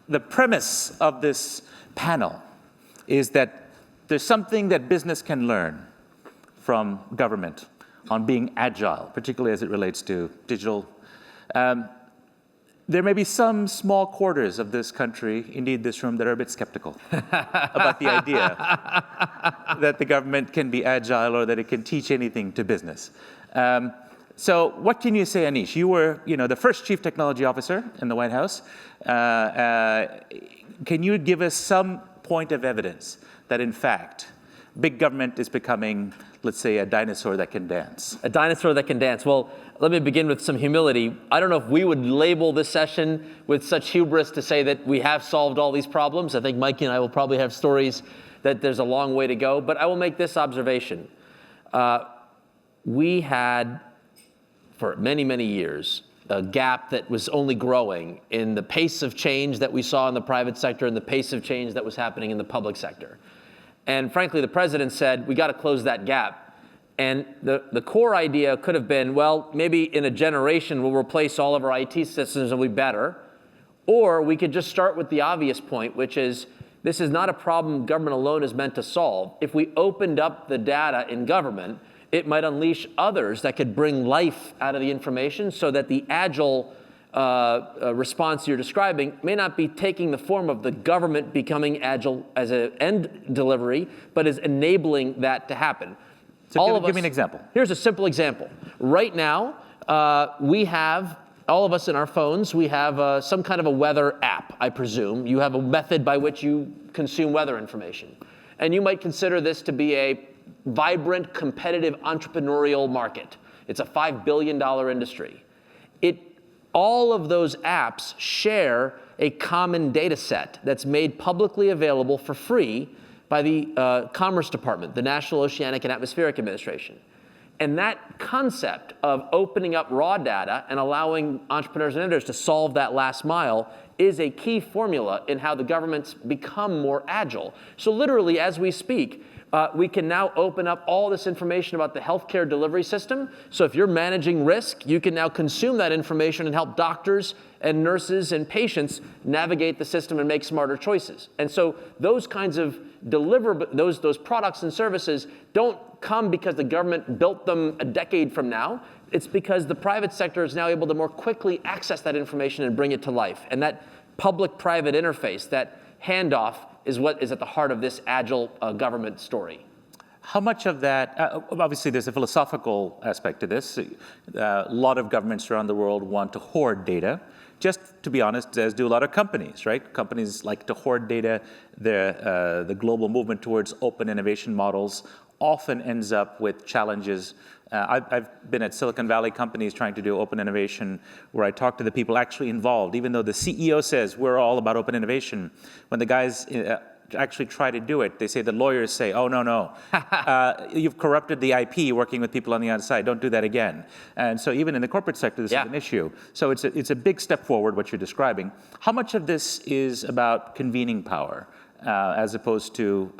the premise of this panel is that there's something that business can learn from government on being agile, particularly as it relates to digital. There may be some small quarters of this country, indeed this room, that are a bit skeptical about the idea that the government can be agile or that it can teach anything to business. So what can you say, Aneesh? You were, the first chief technology officer in the White House. Can you give us some point of evidence that, in fact, big government is becoming, let's say, a dinosaur that can dance? A dinosaur that can dance. Well, let me begin with some humility. I don't know if we would label this session with such hubris to say that we have solved all these problems. I think Mikey and I will probably have stories that there's a long way to go. But I will make this observation. We had, for many, many years, a gap that was only growing in the pace of change that we saw in the private sector and the pace of change that was happening in the public sector. And frankly, the president said, we got to close that gap. And the core idea could have been, well, maybe in a generation we'll replace all of our IT systems and we'll be better. Or we could just start with the obvious point, which is this is not a problem government alone is meant to solve. If we opened up the data in government, it might unleash others that could bring life out of the information so that the agile response you're describing may not be taking the form of the government becoming agile as an end delivery, but is enabling that to happen. So give me an example. Here's a simple example. Right now, we have, all of us in our phones, we have some kind of a weather app, I presume. You have a method by which you consume weather information. And you might consider this to be a vibrant, competitive, entrepreneurial market. It's a $5 billion industry. All of those apps share a common data set that's made publicly available for free by the Commerce Department, the National Oceanic and Atmospheric Administration. And that concept of opening up raw data and allowing entrepreneurs and innovators to solve that last mile is a key formula in how the governments become more agile. So literally, as we speak, we can now open up all this information about the healthcare delivery system. So if you're managing risk, you can now consume that information and help doctors and nurses and patients navigate the system and make smarter choices. And so those kinds of those products and services don't come because the government built them a decade from now. It's because the private sector is now able to more quickly access that information and bring it to life. And that public-private interface, that handoff, is what is at the heart of this agile government story. How much of that, obviously there's a philosophical aspect to this. A lot of governments around the world want to hoard data. Just to be honest, as do a lot of companies, right? Companies like to hoard data. The global movement towards open innovation models often ends up with challenges. I've been at Silicon Valley companies trying to do open innovation where I talk to the people actually involved. Even though the CEO says we're all about open innovation, when the guys actually try to do it, they say, the lawyers say, oh, no. You've corrupted the IP working with people on the outside. Don't do that again. And so even in the corporate sector, this is an issue. So it's a big step forward, what you're describing. How much of this is about convening power as opposed to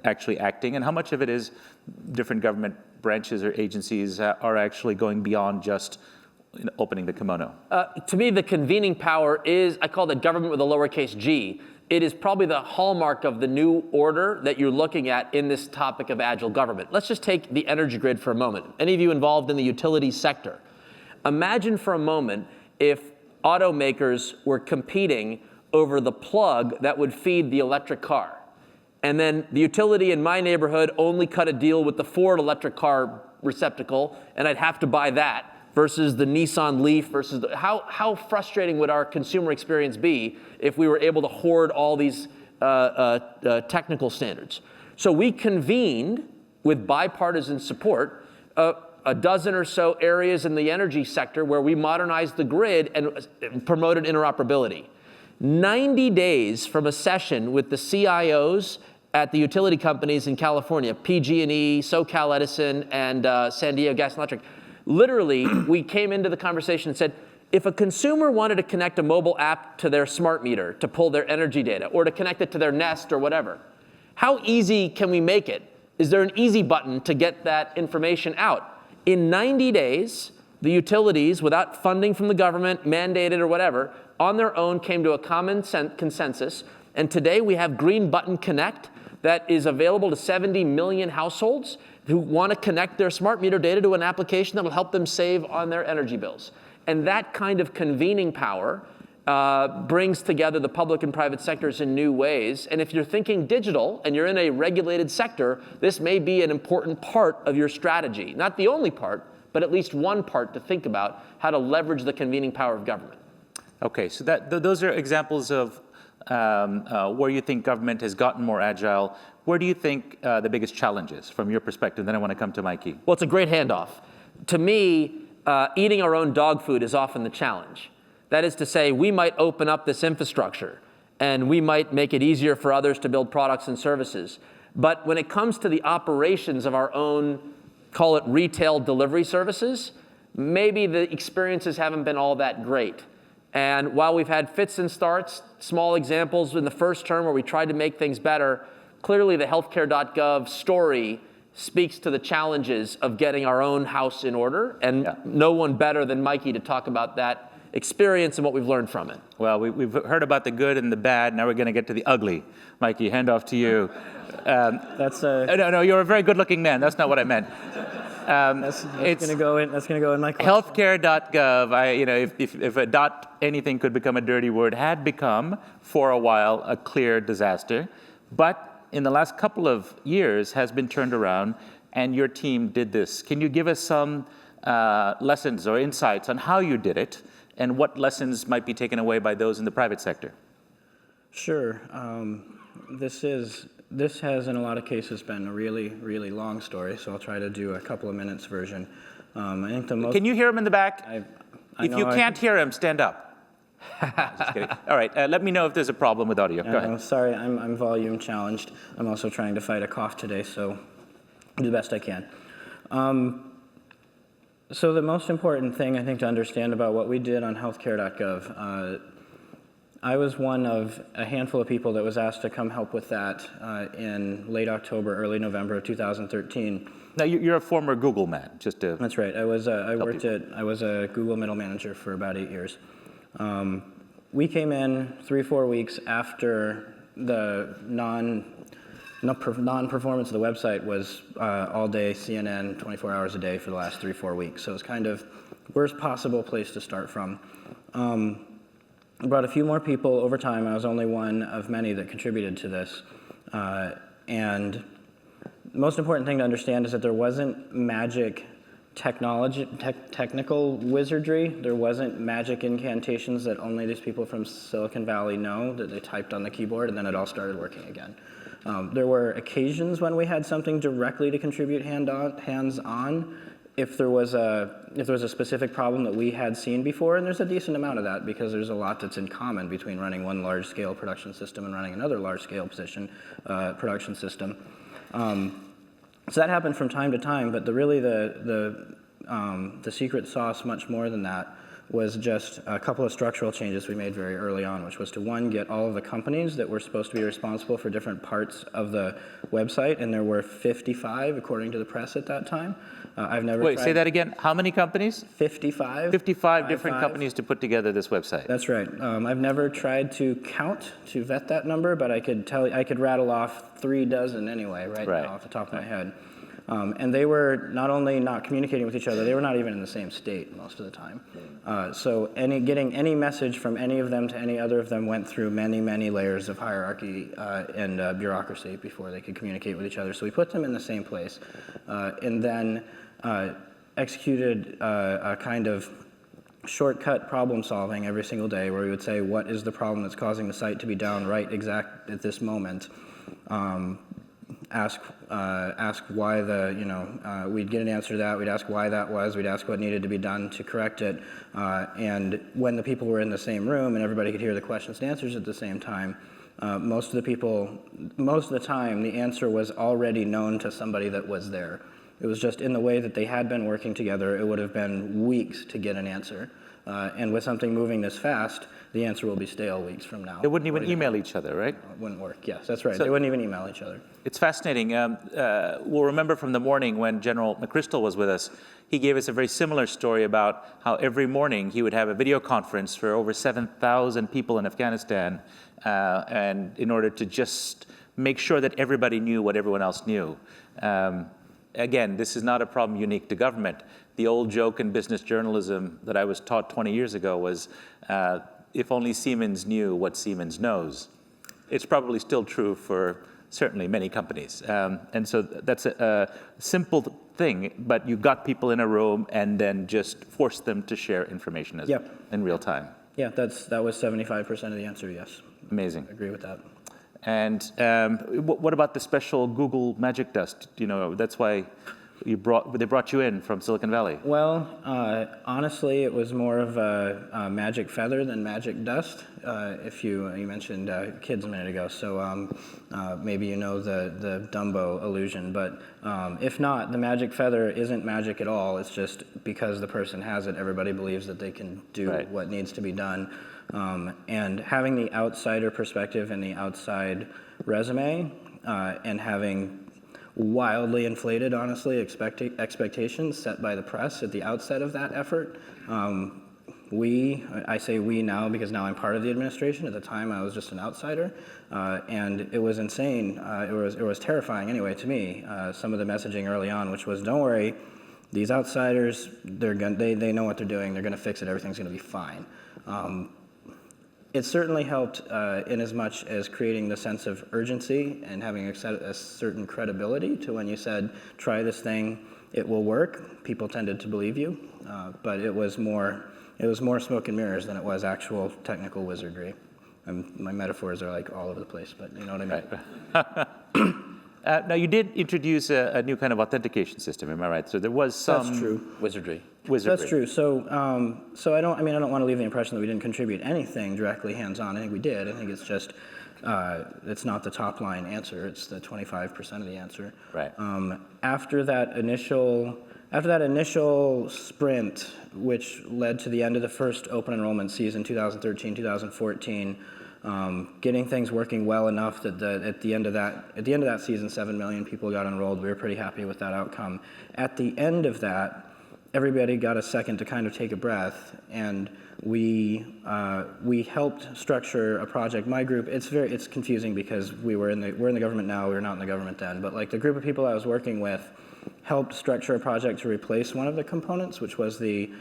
actually acting? And how much of it is different government branches or agencies are actually going beyond just opening the kimono? To me, the convening power is, I call it government with a lowercase g. It is probably the hallmark of the new order that you're looking at in this topic of agile government. Let's just take the energy grid for a moment. Any of you involved in the utility sector? Imagine for a moment if automakers were competing over the plug that would feed the electric car. And then the utility in my neighborhood only cut a deal with the Ford electric car receptacle, and I'd have to buy that versus the Nissan Leaf versus how frustrating would our consumer experience be if we were able to hoard all these technical standards? So we convened with bipartisan support a dozen or so areas in the energy sector where we modernized the grid and promoted interoperability. 90 days from a session with the CIOs at the utility companies in California, PG&E, SoCal Edison, and San Diego Gas and Electric. Literally, we came into the conversation and said, if a consumer wanted to connect a mobile app to their smart meter to pull their energy data or to connect it to their Nest or whatever, how easy can we make it? Is there an easy button to get that information out? In 90 days, the utilities, without funding from the government, mandated or whatever, on their own came to a common consensus. And today we have Green Button Connect that is available to 70 million households who want to connect their smart meter data to an application that will help them save on their energy bills. And that kind of convening power brings together the public and private sectors in new ways. And if you're thinking digital and you're in a regulated sector, this may be an important part of your strategy. Not the only part, but at least one part to think about how to leverage the convening power of government. Okay, so those are examples of where you think government has gotten more agile. Where do you think the biggest challenge is from your perspective? Then I want to come to Mikey. Well, it's a great handoff. To me, eating our own dog food is often the challenge. That is to say, we might open up this infrastructure and we might make it easier for others to build products and services. But when it comes to the operations of our own, call it retail delivery services, maybe the experiences haven't been all that great. And while we've had fits and starts, small examples in the first term where we tried to make things better, clearly the healthcare.gov story speaks to the challenges of getting our own house in order, and no one better than Mikey to talk about that experience and what we've learned from it. Well, we've heard about the good and the bad. Now we're going to get to the ugly. Mikey, hand off to you. No, you're a very good-looking man. That's not what I meant. That's going to go in my question. Healthcare.gov, if a dot anything could become a dirty word, had become, for a while, a clear disaster. But in the last couple of years has been turned around, and your team did this. Can you give us some lessons or insights on how you did it, and what lessons might be taken away by those in the private sector? Sure. This has, in a lot of cases, been a really, really long story, so I'll try to do a couple of minutes version. I think the most... Can you hear him in the back? If you can't hear him, stand up. Just kidding. All right, let me know if there's a problem with audio. Go ahead. Sorry, I'm volume challenged. I'm also trying to fight a cough today, so do the best I can. So the most important thing, I think, to understand about what we did on healthcare.gov, I was one of a handful of people that was asked to come help with that in late October, early November of 2013. Now, you're a former Google man, just to... That's right. I was I was a Google middle manager for about 8 years. We came in 3-4 weeks after the non-performance of the website was all day CNN, 24 hours a day for the last 3-4 weeks. So it was kind of worst possible place to start from. Brought a few more people over time. I was only one of many that contributed to this. And the most important thing to understand is that there wasn't magic technical wizardry. There wasn't magic incantations that only these people from Silicon Valley know that they typed on the keyboard and then it all started working again. There were occasions when we had something directly to contribute hands-on if there was a specific problem that we had seen before, and there's a decent amount of that because there's a lot that's in common between running one large-scale production system and running another large-scale production system. So that happened from time to time, but the secret sauce, much more than that, was just a couple of structural changes we made very early on, which was to, one, get all of the companies that were supposed to be responsible for different parts of the website, and there were 55, according to the press at that time. I've never Wait, say that again. How many companies? 55. 55 different companies to put together this website. That's right. I've never tried to vet that number, but I could rattle off 3 dozen anyway, right now off the top of my head. And they were not only not communicating with each other, they were not even in the same state most of the time. So getting any message from any of them to any other of them went through many, many layers of hierarchy and bureaucracy before they could communicate with each other. So we put them in the same place and then executed a kind of shortcut problem solving every single day where we would say, what is the problem that's causing the site to be down right exact at this moment? Ask why we'd get an answer to that, we'd ask why that was, we'd ask what needed to be done to correct it, and when the people were in the same room and everybody could hear the questions and answers at the same time, most of the time the answer was already known to somebody that was there. It was just in the way that they had been working together, it would have been weeks to get an answer. And with something moving this fast, the answer will be stale weeks from now. They wouldn't even email each other, right? It wouldn't work. Yes, that's right. So- They wouldn't even email each other. It's fascinating. We'll remember from the morning when General McChrystal was with us, he gave us a very similar story about how every morning he would have a video conference for over 7,000 people in Afghanistan, and in order to just make sure that everybody knew what everyone else knew. Again, this is not a problem unique to government. The old joke in business journalism that I was taught 20 years ago was, if only Siemens knew what Siemens knows. It's probably still true for certainly many companies. And so that's a simple thing, but you got people in a room and then just forced them to share information in real time. Yeah, that was 75% of the answer, yes. Amazing. I agree with that. And what about the special Google Magic Dust? You know, that's why they brought you in from Silicon Valley. Well, honestly, it was more of a magic feather than magic dust. If you mentioned kids a minute ago, so maybe you know the Dumbo illusion. But if not, the magic feather isn't magic at all. It's just because the person has it, everybody believes that they can do what needs to be done. And having the outsider perspective and the outside resume, and having wildly inflated, honestly, expectations set by the press at the outset of that effort. I say we now because now I'm part of the administration. At the time, I was just an outsider, and it was insane. It was terrifying anyway to me. Some of the messaging early on, which was, "Don't worry, these outsiders, they know what they're doing. They're going to fix it. Everything's going to be fine." It certainly helped in as much as creating the sense of urgency and having a certain credibility to when you said, try this thing, it will work. People tended to believe you, but it was more smoke and mirrors than it was actual technical wizardry. My metaphors are like all over the place, but you know what I mean. Now, you did introduce a new kind of authentication system, am I right? So there was some... That's true. Wizardry. That's true. So I don't want to leave the impression that we didn't contribute anything directly hands-on. I think we did. I think it's just, it's not the top line answer. It's the 25% of the answer. Right. After that initial sprint, which led to the end of the first open enrollment season, 2013, 2014, getting things working well enough that at the end of that season, 7 million people got enrolled. We were pretty happy with that outcome. At the end of that, everybody got a second to kind of take a breath, and we helped structure a project. My group, it's confusing because we're in the government now. We were not in the government then, but like the group of people I was working with helped structure a project to replace one of the components, which was the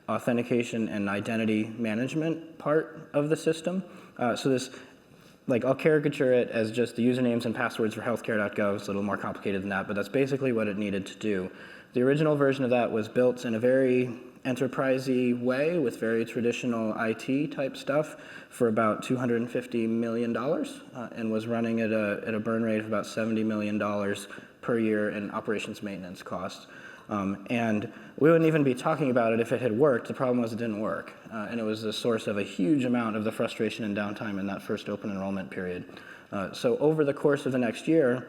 authentication and identity management part of the system. So this, like, I'll caricature it as just the usernames and passwords for healthcare.gov. It's a little more complicated than that, but that's basically what it needed to do. The original version of that was built in a very enterprisey way with very traditional IT type stuff for about $250 million, and was running at a burn rate of about $70 million per year in operations maintenance costs. And we wouldn't even be talking about it if it had worked. The problem was it didn't work. And it was the source of a huge amount of the frustration and downtime in that first open enrollment period. So over the course of the next year,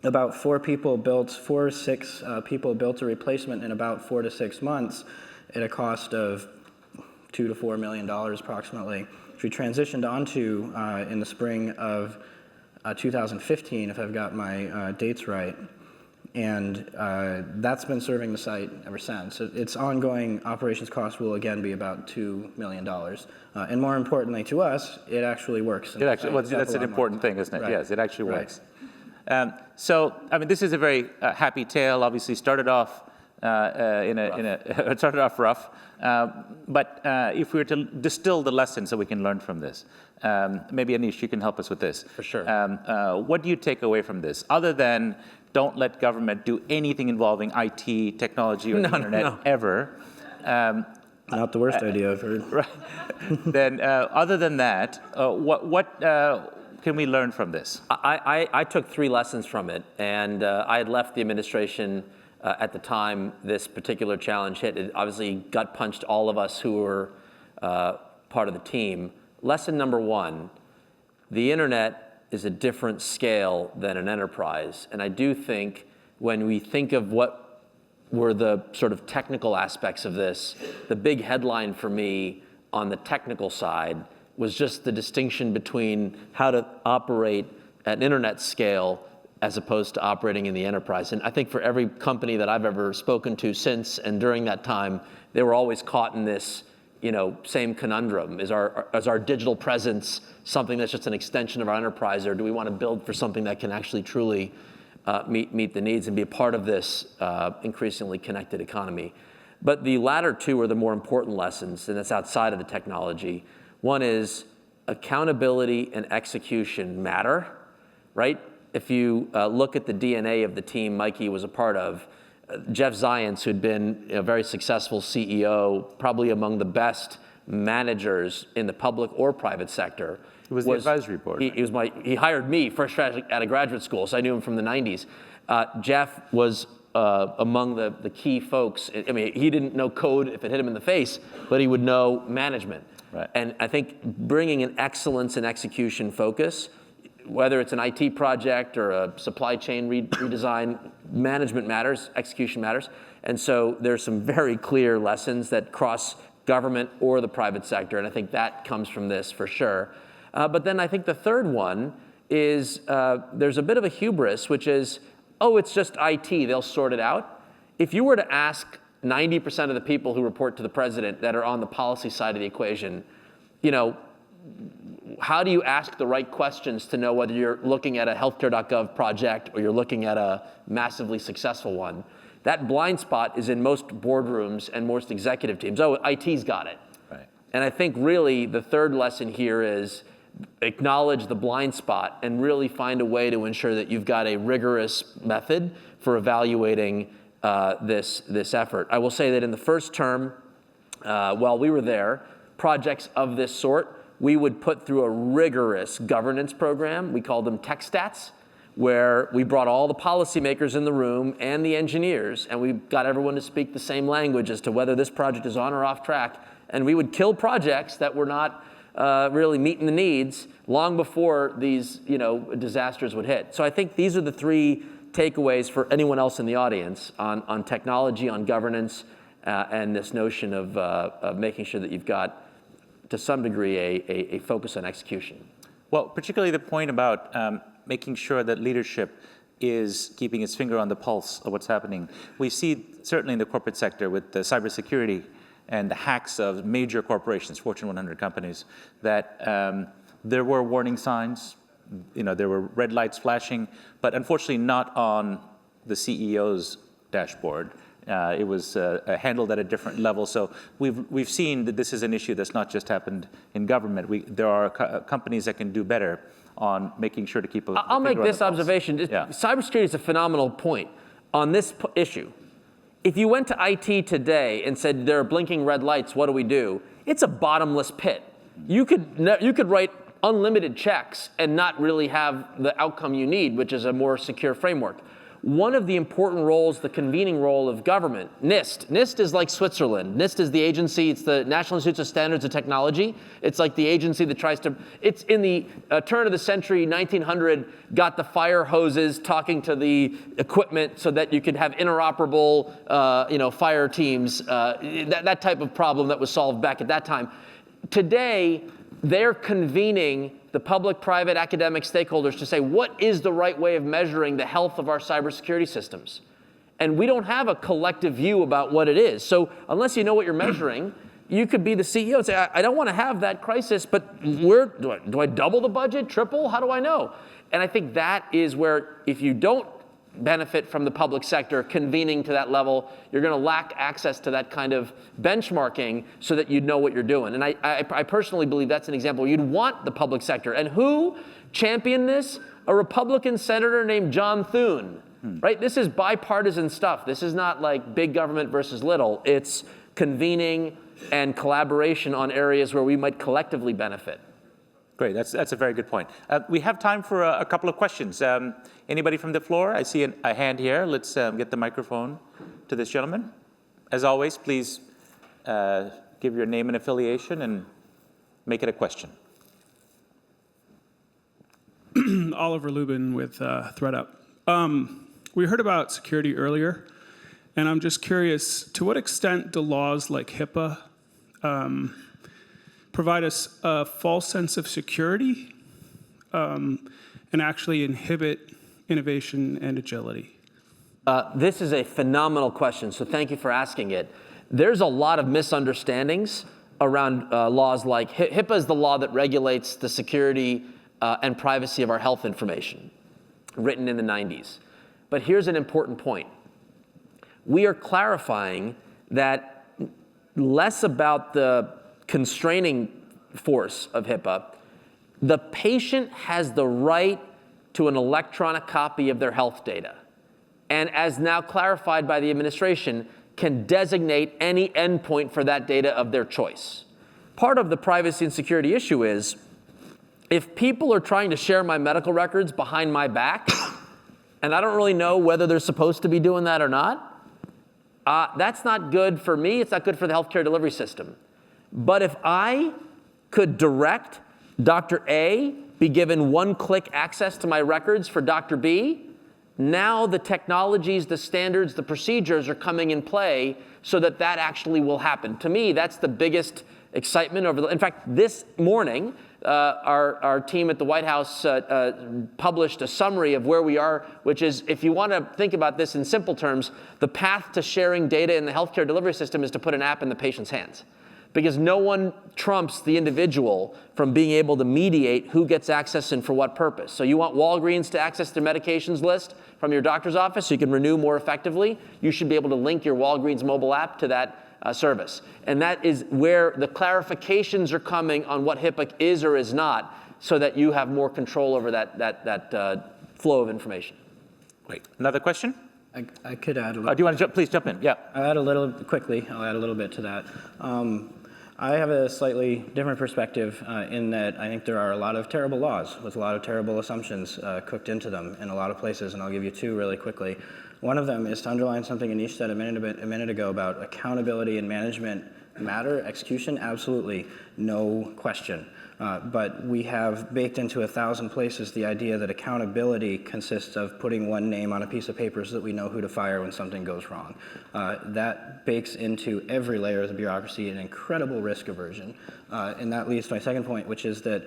about 4 or 6 people built a replacement in about 4 to 6 months at a cost of $2 to $4 million approximately, which we transitioned onto in the spring of 2015, if I've got my dates right. And that's been serving the site ever since. Its ongoing operations cost will again be about $2 million. And more importantly to us, it actually works. That's an important thing, isn't it? Right. Yes, it actually works. So, I mean, this is a very happy tale. Obviously, started off started off rough. But if we were to distill the lessons so we can learn from this, maybe Aneesh, you can help us with this. For sure. What do you take away from this, other than don't let government do anything involving IT, technology, or the internet ever? Not the worst idea I've heard. Right. Then, other than that, what can we learn from this? I took 3 lessons from it, and I had left the administration at the time this particular challenge hit. It obviously gut punched all of us who were part of the team. Lesson number 1, the internet is a different scale than an enterprise. And I do think when we think of what were the sort of technical aspects of this. The big headline for me on the technical side was just the distinction between how to operate at an internet scale as opposed to operating in the enterprise. And I think for every company that I've ever spoken to since and during that time, they were always caught in this, same conundrum. Is our digital presence something that's just an extension of our enterprise, or do we want to build for something that can actually truly meet the needs and be a part of this increasingly connected economy? But the latter two are the more important lessons, and that's outside of the technology. One is accountability and execution matter, right? If you look at the DNA of the team Mikey was a part of, Jeff Zients, who'd been a very successful CEO, probably among the best managers in the public or private sector. It was the advisory board. He hired me fresh out of graduate school, so I knew him from the 90s. Jeff was among the key folks. I mean, he didn't know code if it hit him in the face, but he would know management. Right. And I think bringing an excellence and execution focus, whether it's an IT project or a supply chain redesign, management matters, execution matters. And so there's some very clear lessons that cross government or the private sector, and I think that comes from this for sure. But then I think the third one is there's a bit of a hubris, which is, it's just IT, they'll sort it out. If you were to ask 90% of the people who report to the president that are on the policy side of the equation, how do you ask the right questions to know whether you're looking at a healthcare.gov project or you're looking at a massively successful one? That blind spot is in most boardrooms and most executive teams. IT's got it. Right. And I think really the third lesson here is acknowledge the blind spot and really find a way to ensure that you've got a rigorous method for evaluating this effort. I will say that in the first term, while we were there, projects of this sort, we would put through a rigorous governance program. We called them tech stats, where we brought all the policymakers in the room and the engineers, and we got everyone to speak the same language as to whether this project is on or off track. And we would kill projects that were not really meeting the needs long before these disasters would hit. So I think these are the three takeaways for anyone else in the audience on technology, on governance, and this notion of making sure that you've got, to some degree, a focus on execution. Well, particularly the point about making sure that leadership is keeping its finger on the pulse of what's happening. We see certainly in the corporate sector with the cybersecurity and the hacks of major corporations, Fortune 100 companies, that there were warning signs, there were red lights flashing, but unfortunately not on the CEO's dashboard. It was handled at a different level. So we've seen that this is an issue that's not just happened in government. There are companies that can do better on making sure to keep a I'll make this observation. Yeah. Cybersecurity is a phenomenal point on this issue. If you went to IT today and said there are blinking red lights, what do we do? It's a bottomless pit. You could write unlimited checks and not really have the outcome you need, which is a more secure framework. One of the important roles, the convening role of government, NIST. NIST is like Switzerland. NIST is the agency, it's the National Institute of Standards and Technology. It's like the agency that tries to, it's in the turn of the century, 1900, got the fire hoses talking to the equipment so that you could have interoperable, fire teams, that type of problem that was solved back at that time. Today, they're convening the public, private, academic stakeholders to say, what is the right way of measuring the health of our cybersecurity systems? And we don't have a collective view about what it is. So unless you know what you're measuring, you could be the CEO and say, I don't want to have that crisis, but do I double the budget, triple? How do I know? And I think that is where, if you don't benefit from the public sector convening to that level, you're going to lack access to that kind of benchmarking so that you know what you're doing. And I personally believe that's an example. You'd want the public sector. And who championed this? A Republican senator named John Thune, right? This is bipartisan stuff. This is not like big government versus little. It's convening and collaboration on areas where we might collectively benefit. Great, that's a very good point. We have time for a couple of questions. Anybody from the floor? I see a hand here. Let's get the microphone to this gentleman. As always, please give your name and affiliation and make it a question. Oliver Lubin with ThreadUp. We heard about security earlier, And I'm just curious, to what extent do laws like HIPAA provide us a false sense of security and actually inhibit innovation and agility? This is a phenomenal question, so thank you for asking it. There's a lot of misunderstandings around laws like HIPAA is the law that regulates the security and privacy of our health information, written in the 90s. But here's an important point. We are clarifying that less about the constraining force of HIPAA. The patient has the right to an electronic copy of their health data, and as now clarified by the administration, can designate any endpoint for that data of their choice. Part of the privacy and security issue is, if people are trying to share my medical records behind my back, and I don't really know whether they're supposed to be doing that or not, that's not good for me, it's not good for the healthcare delivery system. But if I could direct Dr. A be given one-click access to my records for Dr. B, now the technologies, the standards, the procedures are coming in play so that that actually will happen. To me, that's the biggest excitement in fact, this morning, our team at the White House published a summary of where we are, which is, if you want to think about this in simple terms, the path to sharing data in the healthcare delivery system is to put an app in the patient's hands. Because no one trumps the individual from being able to mediate who gets access and for what purpose. So you want Walgreens to access their medications list from your doctor's office so you can renew more effectively, you should be able to link your Walgreens mobile app to that service. And that is where the clarifications are coming on what HIPAA is or is not, so that you have more control over that flow of information. Great. Another question? I could add a little. Do you want to please jump in? Yeah. I'll add a little bit to that. I have a slightly different perspective in that I think there are a lot of terrible laws with a lot of terrible assumptions cooked into them in a lot of places, and I'll give you two really quickly. One of them is to underline something Aneesh said a minute ago about accountability and management matter. Execution, absolutely, no question. But we have baked into 1,000 places the idea that accountability consists of putting one name on a piece of paper so that we know who to fire when something goes wrong. That bakes into every layer of the bureaucracy an incredible risk aversion. And that leads to my second point, which is that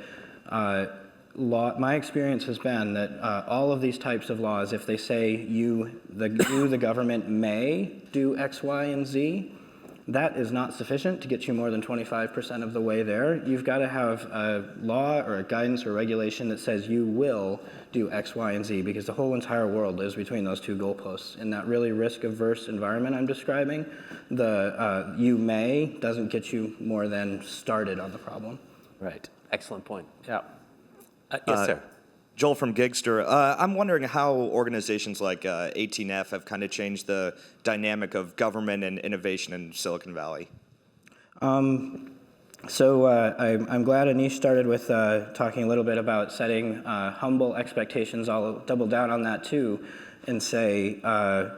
my experience has been that all of these types of laws, if they say the government may do X, Y, and Z, that is not sufficient to get you more than 25% of the way there. You've got to have a law or a guidance or regulation that says you will do X, Y, and Z, because the whole entire world lives between those two goalposts. In that really risk-averse environment I'm describing, the you may doesn't get you more than started on the problem. Right. Excellent point. Yeah. Yes, sir. Joel from Gigster. I'm wondering how organizations like 18F have kind of changed the dynamic of government and innovation in Silicon Valley. So I'm glad Aneesh started with talking a little bit about setting humble expectations. I'll double down on that too and say I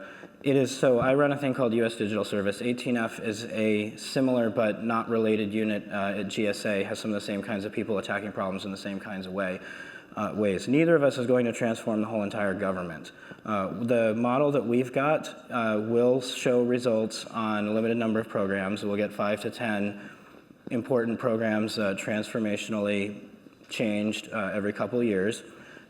run a thing called US Digital Service. 18F is a similar but not related unit at GSA, has some of the same kinds of people attacking problems in the same kinds of ways. Neither of us is going to transform the whole entire government. The model that we've got will show results on a limited number of programs. We'll get 5 to 10 important programs transformationally changed every couple of years.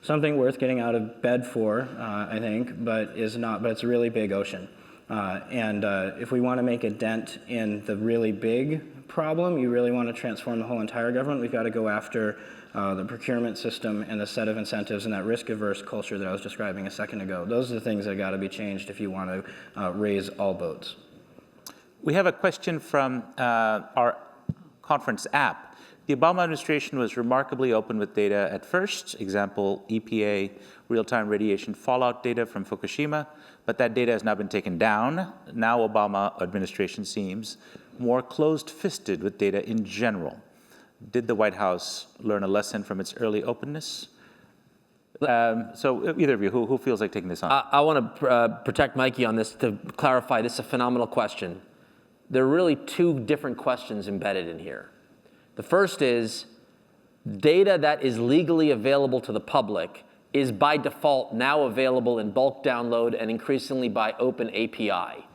Something worth getting out of bed for, I think, but it's a really big ocean. And if we want to make a dent in the really big problem, you really want to transform the whole entire government, we've got to go after the procurement system and the set of incentives and that risk-averse culture that I was describing a second ago. Those are the things that got to be changed if you want to raise all boats. We have a question from our conference app. The Obama administration was remarkably open with data at first, example, EPA real-time radiation fallout data from Fukushima, but that data has now been taken down. Now Obama administration seems more closed-fisted with data in general. Did the White House learn a lesson from its early openness? So either of you, who feels like taking this on? I want to protect Mikey on this to clarify. This is a phenomenal question. There are really two different questions embedded in here. The first is, data that is legally available to the public is by default now available in bulk download and increasingly by open API.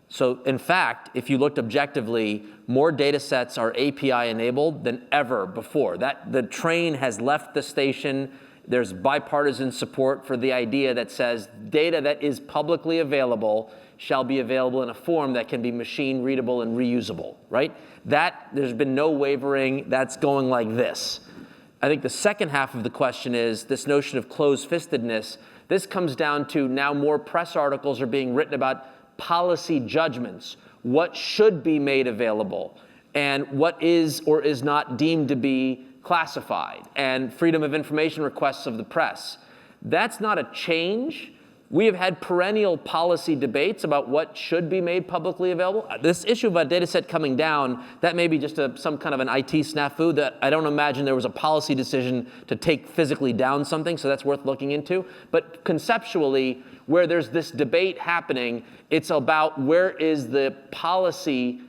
So in fact, if you looked objectively, more data sets are API enabled than ever before. The train has left the station. There's bipartisan support for the idea that says data that is publicly available shall be available in a form that can be machine readable and reusable, right? There's been no wavering. That's going like this. I think the second half of the question is this notion of closed-fistedness. This comes down to now more press articles are being written about policy judgments, what should be made available, and what is or is not deemed to be classified, and freedom of information requests of the press. That's not a change. We have had perennial policy debates about what should be made publicly available. This issue of a data set coming down, that may be just some kind of an IT snafu that I don't imagine there was a policy decision to take physically down something, so that's worth looking into. But conceptually, where there's this debate happening, it's about where is the policy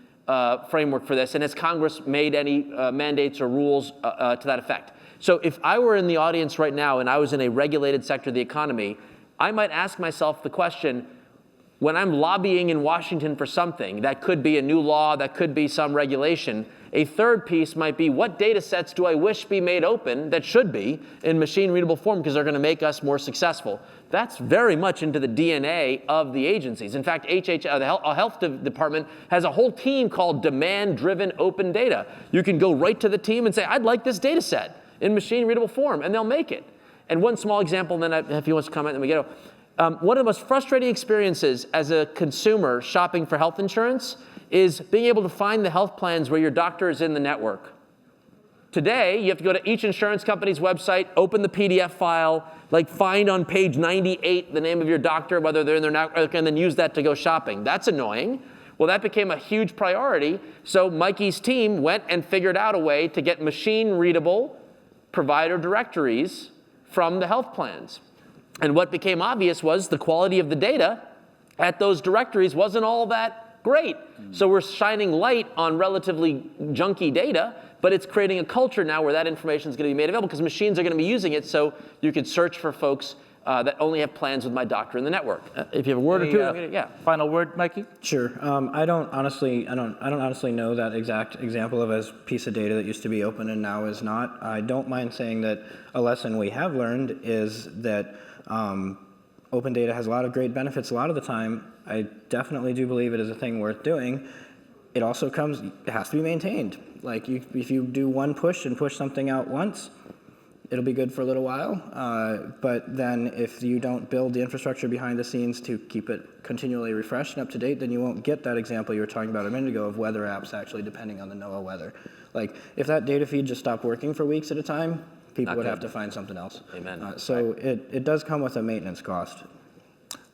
framework for this, and has Congress made any mandates or rules to that effect? So if I were in the audience right now and I was in a regulated sector of the economy, I might ask myself the question, when I'm lobbying in Washington for something, that could be a new law, that could be some regulation, a third piece might be, what data sets do I wish be made open that should be in machine readable form because they're going to make us more successful? That's very much into the DNA of the agencies. In fact, the health department has a whole team called demand-driven open data. You can go right to the team and say, I'd like this data set in machine readable form, and they'll make it. And one small example, and then if he wants to comment, then we go. One of the most frustrating experiences as a consumer shopping for health insurance is being able to find the health plans where your doctor is in the network. Today, you have to go to each insurance company's website, open the PDF file, like find on page 98 the name of your doctor, whether they're in their network, and then use that to go shopping. That's annoying. Well, that became a huge priority. So Mikey's team went and figured out a way to get machine-readable provider directories from the health plans. And what became obvious was the quality of the data at those directories wasn't all that great. So we're shining light on relatively junky data, but it's creating a culture now where that information is going to be made available because machines are going to be using it, so you could search for folks that only have plans with my doctor in the network. If you have a word or two, yeah. Final word, Mikey? Sure. I don't honestly know that exact example of a piece of data that used to be open and now is not. I don't mind saying that a lesson we have learned is that open data has a lot of great benefits a lot of the time. I definitely do believe it is a thing worth doing. It also it has to be maintained. Like if you do one push and push something out once, it'll be good for a little while, but then if you don't build the infrastructure behind the scenes to keep it continually refreshed and up to date, then you won't get that example you were talking about a minute ago of weather apps actually depending on the NOAA weather. Like, if that data feed just stopped working for weeks at a time, people would have to find something else. Amen. So it does come with a maintenance cost.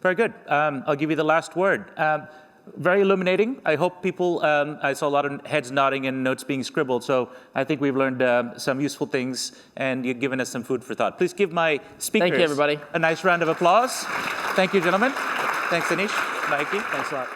Very good. I'll give you the last word. Very illuminating. I hope people, I saw a lot of heads nodding and notes being scribbled, so I think we've learned some useful things, and you've given us some food for thought. Please give my speakers Thank you, everybody. a nice round of applause. Thank you, gentlemen. Thanks, Aneesh, Mikey. Thanks a lot.